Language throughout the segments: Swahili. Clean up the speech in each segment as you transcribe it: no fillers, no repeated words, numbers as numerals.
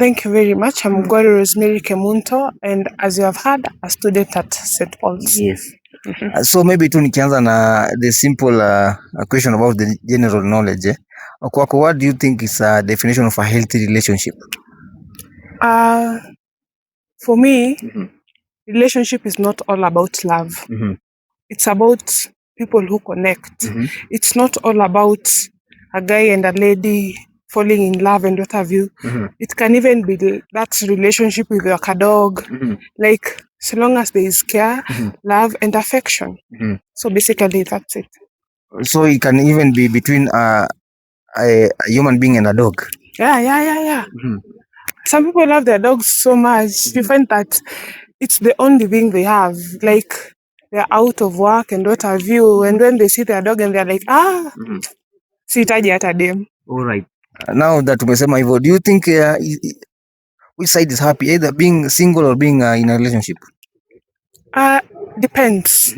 Thank you very much. I'm Gwari Rosemary Kemunto, and as you have heard, a student at St. Paul's. Yes. So maybe tu nikianza na the simple question about the general knowledge. Kwako, what do you think is a definition of a healthy relationship? For me, relationship is not all about love. It's about people who connect. It's not all about a guy and a lady falling in love and what have you. It can even be that relationship with your dog. Like, so long as there is care, love, and affection. So basically, that's it. So it can even be between a human being and a dog. Yeah. Some people love their dogs so much. You find that it's the only thing they have. Like, they're out of work and what have you. And when they see their dog and they're like, sihitaji hata dem. All right. Now that umesema hivyo, do you think which side is happy, either being single or being in a relationship? Depends.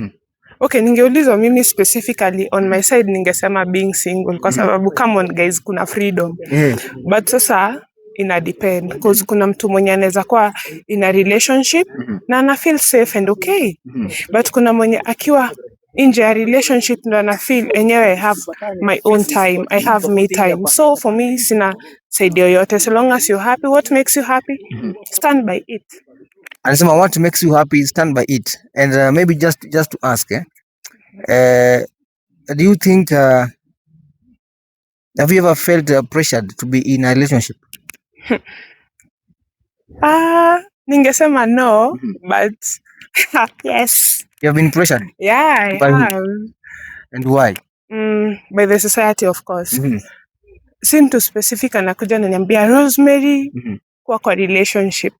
Okay, ningeulizwa mimi specifically on my side ningesema being single kwa sababu come on guys, kuna freedom. But sasa ina depend because kuna mtu mwenye anaweza kuwa in a relationship na ana feel safe and okay. But kuna mwenye akiwa nje ya relationship ndo ana feel enyewe I have my own time, I have me time. So for me sina side yoyote, so long as you're happy, what makes you happy, stand by it. Anasema what makes you happy, stand by it. And maybe just to ask, do you think have you ever felt pressured to be in a relationship? Ningesema no, but yes. You have been pressured? Yeah, I have. And why? By the society, of course. Si mtu specific anakuja ananiambia Rosemary, kwa relationship.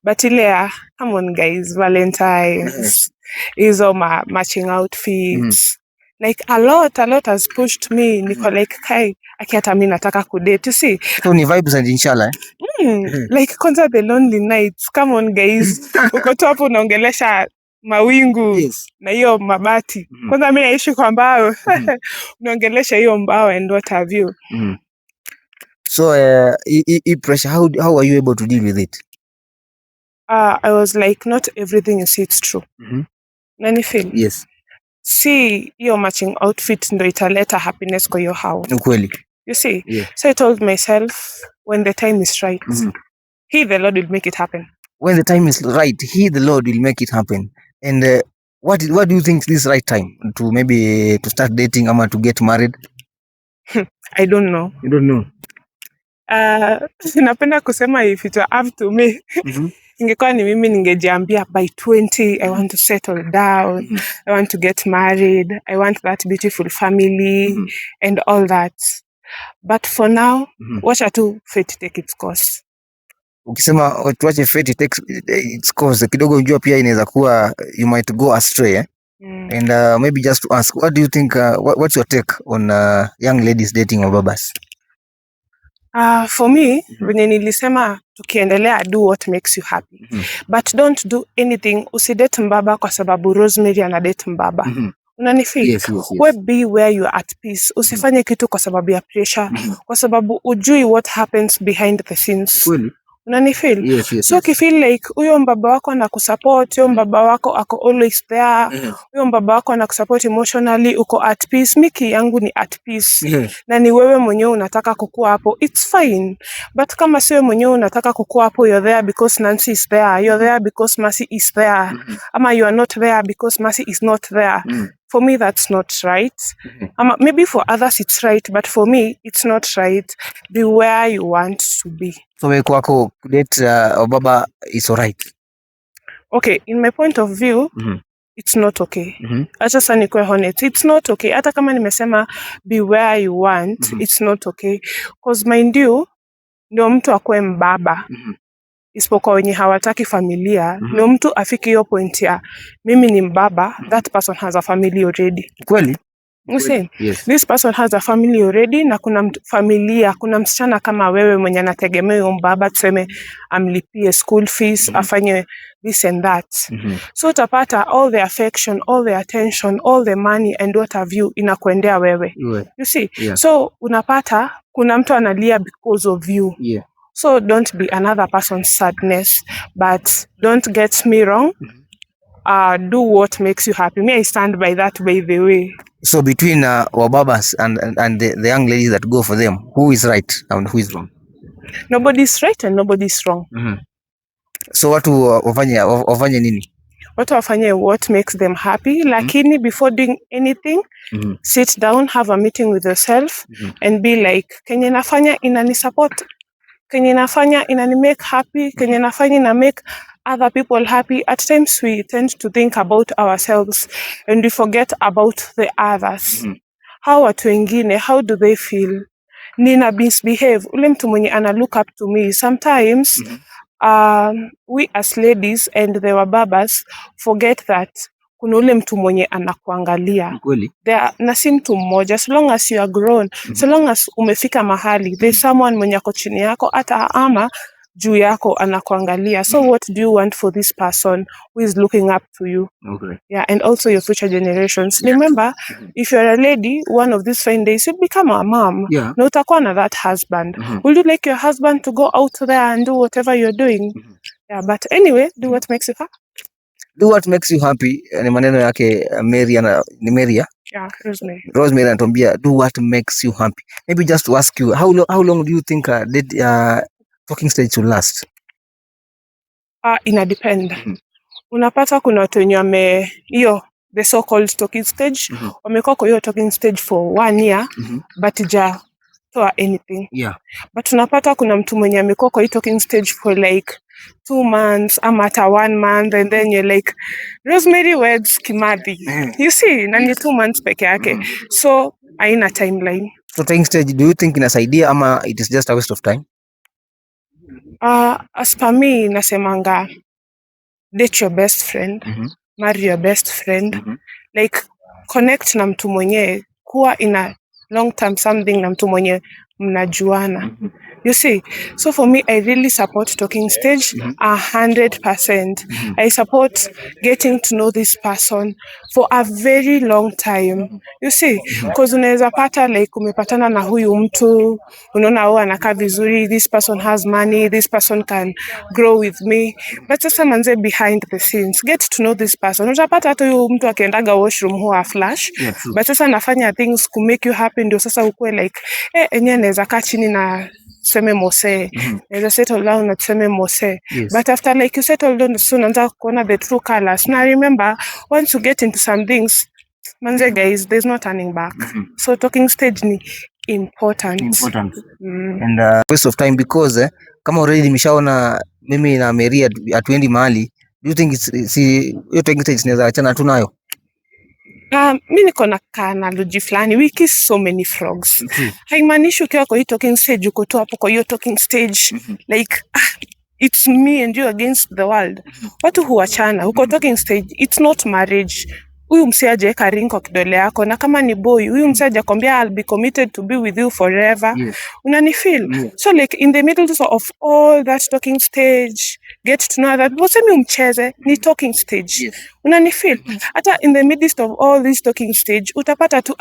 But ile come on guys, Valentine's, hizo matching outfits. Like a lot has pushed me. Niko like kai akiata mimi nataka kudate, you see. So ni vibes and inshallah. Like kwanza the lonely nights. Come on guys. Uko tu hapo unaongelesha mawingu na hiyo mabati. Kwanza mimi naishi kwa mbao. Unaongelesha hiyo mbao and what have you. So pressure, how are you able to deal with it? I was like, not everything you see it's true. Nani feel? Yes. See, your matching outfit ndo italeta happiness kwa your house. Ukweli. You see? Yeah. So I told myself, when the time is right, He, the Lord, will make it happen. When the time is right, He, the Lord, will make it happen. And what do you think is this right time to maybe to start dating or to get married? I don't know. You don't know? Napenda kusema if it were up to me. Ingekuwa ni mimi ningejiambia by 20 I want to settle down. I want to get married. I want that beautiful family and all that. But for now, wacha tu fate take its course. Ukisema tuache fate take its course, kidogo unajua pia inaweza kuwa you might go astray. And maybe just to ask, what do you think, what's your take on young ladies dating or babas? For me, when nilisema tukiendelea, do what makes you happy. But don't do anything. Usidate mbaba kwa sababu Rosemary anadate mbaba. Unanifeel? Yes. We be where you are at peace. Usifanye kitu kwa sababu ya pressure. Kwa sababu ujui what happens behind the scenes. Really? Unanifeel? Yes. So ukifeel like huyo mbaba wako anakusupport, huyo mbaba wako ako always there, huyo mbaba wako anakusupport emotionally, uko at peace. Miki yangu ni at peace. Na ni wewe mwenyewe unataka kukua hapo, it's fine. But kama si wewe mwenyewe unataka kukua hapo, you're there because Nancy is there, you're there because Mercy is there, ama you are not there because Mercy is not there. For me, that's not right. Maybe for others it's right, but for me, it's not right. Be where you want to be. So kwako date baba is alright? Okay, in my point of view, it's not okay. Acha sasa nikuwe honest, it's not okay. Hata kama nimesema be where you want, it's not okay. Because mind you, ndio mtu akue mbaba. Isipokuwa wenye hawataki familia, ndio mtu afiki hiyo point ya mimi ni mbaba, that person has a family already. Kweli? You see? Yes. This person has a family already na kuna familia, kuna msichana kama wewe mwenye anategemea huyo mbaba, tuseme amlipie school fees, afanye this and that. So utapata all the affection, all the attention, all the money and what have you inakuendea wewe. You see? Yeah. So unapata kuna mtu analia because of you. So don't be another person's sadness. But don't get me wrong. Do what makes you happy. Me, I stand by that, by the way. So between wababas and the young ladies that go for them, who is right and who is wrong? Nobody's right and nobody's wrong. So watu wafanye nini? Watu wafanye what makes them happy. Lakini before doing anything, sit down, have a meeting with yourself and be like, kenye nafanya inani support, kenye nafanya inani make happy, kenye nafanya ina make other people happy. At times we tend to think about ourselves and we forget about the others. How watu wengine, how do they feel? Nina misbehave, ule mtu mwenye ana look up to me. Sometimes we as ladies and the wababas forget that kuna ule mtu mwenye anakuangalia. Na si mtu mmoja. So long as you are grown, so long as umefika mahali, there's someone mwenye ako chini yako ata ama juu yako anakuangalia. So what do you want for this person who is looking up to you? Yeah, and also your future generations. Remember, if you're a lady, one of these fine days, you'll become a mom. Na utakuwa na that husband. Will you like your husband to go out there and do whatever you're doing? Yeah, but anyway, do what makes you happy. Do what makes you happy. Ni maneno yake ni Mary. Yeah, Rosemary. Rosemary anatuambia do what makes you happy. Maybe just to ask you, how long do you think talking stage will last? Ina depend. Unapata kuna watu wenye the so called talking stage wamekuwa kwa hiyo talking stage for 1 year but toa anything. But unapata kuna mtu mwenye amekuwa kwa hiyo talking stage for like 2 months ama hata 1 month and then you're like Rosemary weds Kimathi. You see, na ni 2 months peke yake. So haina timeline. So talking stage, do you think inasaidia ama it is just a waste of time? As per me, nasemanga date your best friend, marry your best friend, like connect na mtu mwenye kuwa in a long term something na mtu mwenye mnajuana. You see, so for me, I really support talking stage 100%. I support getting to know this person for a very long time. You see, because unaweza pata like umepatana na huyu mtu, unaona anakaa vizuri, this person has money, this person can grow with me. But sasa manze behind the scenes, get to know this person. Utapata hata huyu mtu akiendaga washroom huwa flash. But sasa anafanya things to make you happy, ndio sasa ukue like, enye naweza kaa chini na tuseme mose, naweza settle down na tuseme mose. But after like you settle down, soon unaanza kuona the true colors. Now remember, once you get into some things, manze guys, there's no turning back. So talking stage ni important. And waste of time because kama already nimeshaona mimi na Mary hatuendi mahali, do you think hiyo talking stage inaweza achana tu nayo? Mi niko na analogy fulani, we kiss so many frogs. Haimaanishi ukiwa kwa hiyo talking stage uko tu hapo kwa hiyo talking stage like it's me and you against the world. Watu huachana uko talking stage, it's not marriage. Huyu msee hajaweka ring kwa kidole yako, na kama ni boy huyu msee hajakwambia I'll be committed to be with you forever. Unanifeel? So like in the middle of all that talking stage, get to know that wasemi umcheze ni talking stage. Unanifeel? Hata in the midst of all this talking stage utapata tu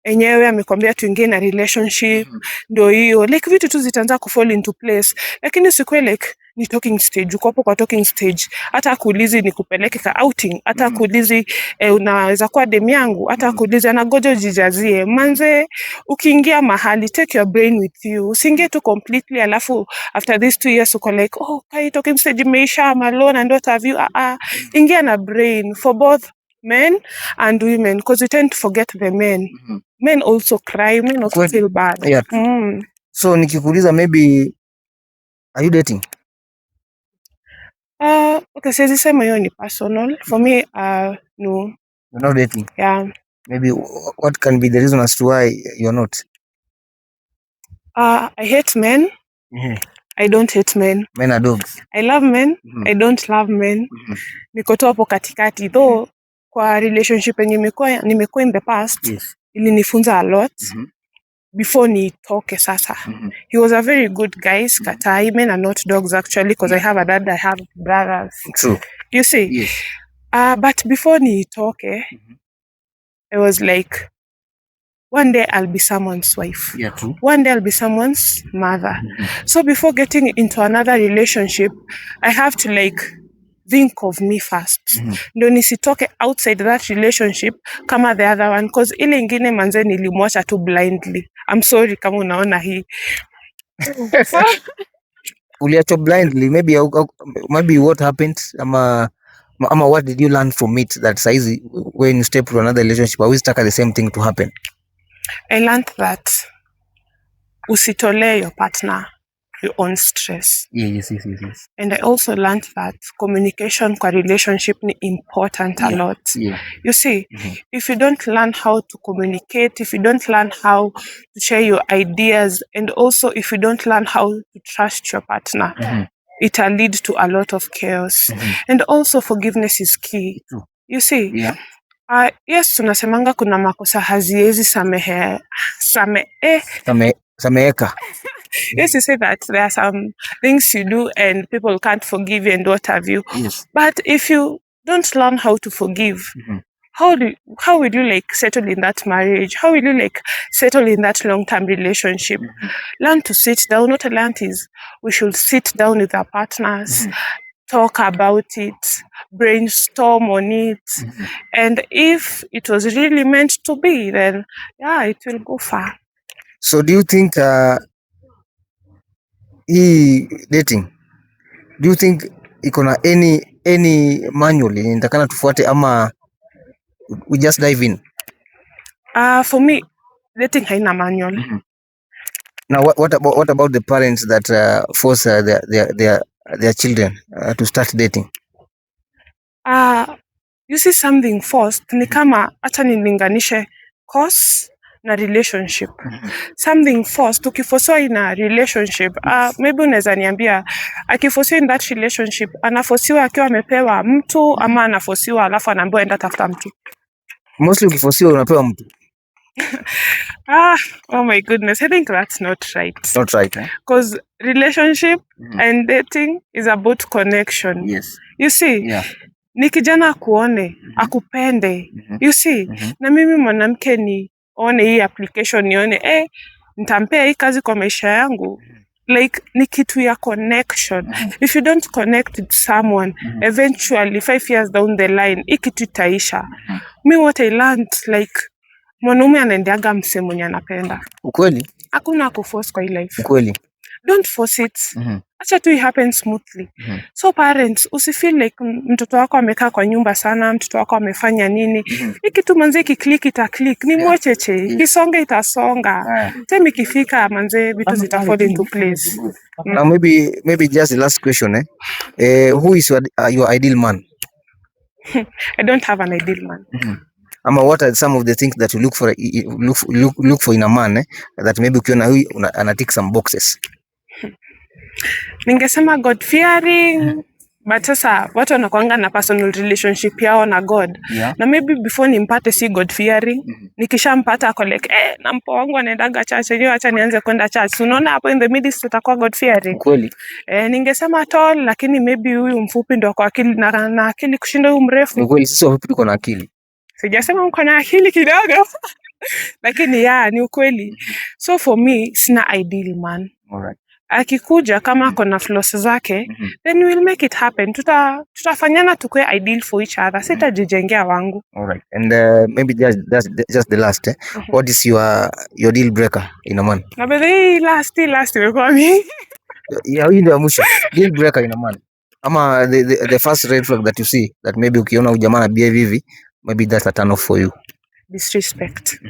enyewe amekwambia tuingie na relationship, ndio hiyo like vitu tu zitaanza kufall into place. Lakini usikue like ni talking stage, uko hapo kwa talking stage, hata kuulizi ni kupeleke ka outing, hata kuulizi unaweza kuwa demu yangu, hata kuulizi anagojo jijazie. Manze ukiingia mahali, take your brain with you, usiingie tu completely alafu after these 2 years uko like kai talking stage imeisha, I'm alone and what have you. Ingia na brain for both men and women, because we tend to forget the men. Men also cry, men also feel bad. So nikikuuliza, maybe are you dating? Okay, siwezi sema hiyo ni personal. For me, no. You're not dating? Yeah. Maybe what can be the reason as to why you're not? I hate men. I don't hate men. Men are dogs. I love men. I don't love men. Niko tu hapo katikati. Though kwa relationship yenye nimekuwa in the past, ilinifunza a lot. Before nitoke sasa. He was a very good guy. Katai, men are not dogs actually, because I have a dad, I have brothers. True. You see? Yes. But before nitoke, I was like, one day I'll be someone's wife. Yeah, true. One day I'll be someone's mother. So before getting into another relationship, I have to like think of me first. Ndio nisitoke outside that relationship kama the other one, because ile ingine manze nilimwacha tu blindly. I'm sorry kama unaona hii. Uliacho blindly, maybe what happened ama what did you learn from it that saizi when you step to another relationship always taka the same thing to happen? I learned that usitolee your partner your own stress. Yes. And I also learned that communication kwa relationship ni important a lot. Yeah. You see, if you don't learn how to communicate, if you don't learn how to share your ideas, and also if you don't learn how to trust your partner, it'll lead to a lot of chaos. And also forgiveness is key. You see, yes, tunasemanga kuna makosa haziezi Sameheka. Yes, you say that there are some things you do and people can't forgive you and what have you. Yes. But if you don't learn how to forgive, how will you like settle in that marriage? How will you like settle in that long-term relationship? Learn to sit down. What I learned is we should sit down with our partners, talk about it, brainstorm on it. And if it was really meant to be, then yeah, it will go far. So do you think hii dating, do you think iko na any manual inatakana tufuate ama we just dive in? For me, dating haina manual. Now what about the parents that force their children to start dating? You see, something forced ni kama acha nilinganishe course na relationship. Something forced, ukifosiwa in a relationship, maybe unaweza niambia akifosiwa in that relationship, anafosiwa akiwa amepewa mtu ama anafosiwa alafu anaambiwa enda tafuta mtu? Mostly ukifosiwa unapewa mtu. Oh my goodness, I think that's not right. It's not right, eh? Because relationship and dating is about connection. Yes. You see, ni kijana akuone, akupende. You see, na mimi mwanamke nione hii application nione, nitampea hii kazi kwa maisha yangu. Like, ni kitu ya connection. If you don't connect with someone, eventually 5 years down the line, hii kitu itaisha. Me what I learned, like, mwanaume anaendeaga mse mwenye anapenda. Ukweli? Hakuna kuforce kwa hii life. Ukweli? Don't force it. Acha tu it happen smoothly. So parents, usifeel like mtoto wako amekaa kwa nyumba sana, mtoto wako amefanya nini. Hiki tu manze kiklik itaklik, ni mwacheche. Kisonga itasonga. Time ikifika manze vitu zitafall into place. Now maybe just the last question, who is your ideal man? I don't have an ideal man. Ama what are some of the things that you look for in a man, that maybe ukiona huyu anatik some boxes? Ningesema God fearing, but sasa watu wanakuanga na personal relationship yao na God. Na maybe before nimpate si God fearing, nikishampata ako like na mpo wangu anaendaga church, leo acha nianze kwenda church. Unaona hapo in the middle tutakuwa God fearing. Kweli? Ningesema tall, lakini maybe huyu mfupi ndo kwa akili na akili kushinda huyu mrefu. Kweli sisi wafupi tuko na akili. Sijasema mko na akili kidogo. Lakini ni ukweli. So for me, sina ideal man. Alright. Akikuja kama kona flaws zake, then we'll make it happen. Tutafanyana tukue ideal for each other. Sitajijengea wangu. Alright. And maybe that's just the last. What is your deal breaker in a man? Na bebe last imekuwa mimi. Yeah, hii ndio mwisho. Deal breaker in a man. Ama the first red flag that you see that maybe ukiona huyu jamaa behave hivi, maybe that's a turn off for you. Disrespect.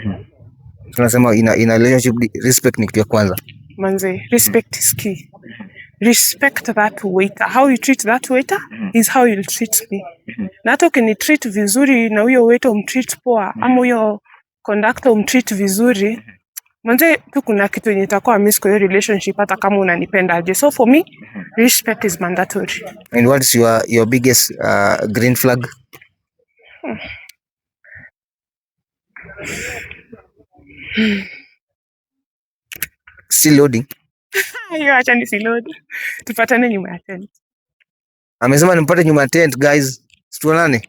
Tunasema in a relationship respect ni kitu ya kwanza. Manze, respect is key. Respect that waiter. How you treat that waiter is how you'll treat me. Na hata ukinitreat vizuri na huyo waiter umtreat poa, ama huyo conductor umtreat vizuri, manze tu kuna kitu yenye itakuwa miss kwa hiyo relationship hata kama unanipenda aje. So for me, respect is mandatory. And what is your biggest green flag? Still loading. Hiyo acha nisiload. Tupatane nyuma ya tent. Amesema nimpate nyuma ya tent, guys. Situonane.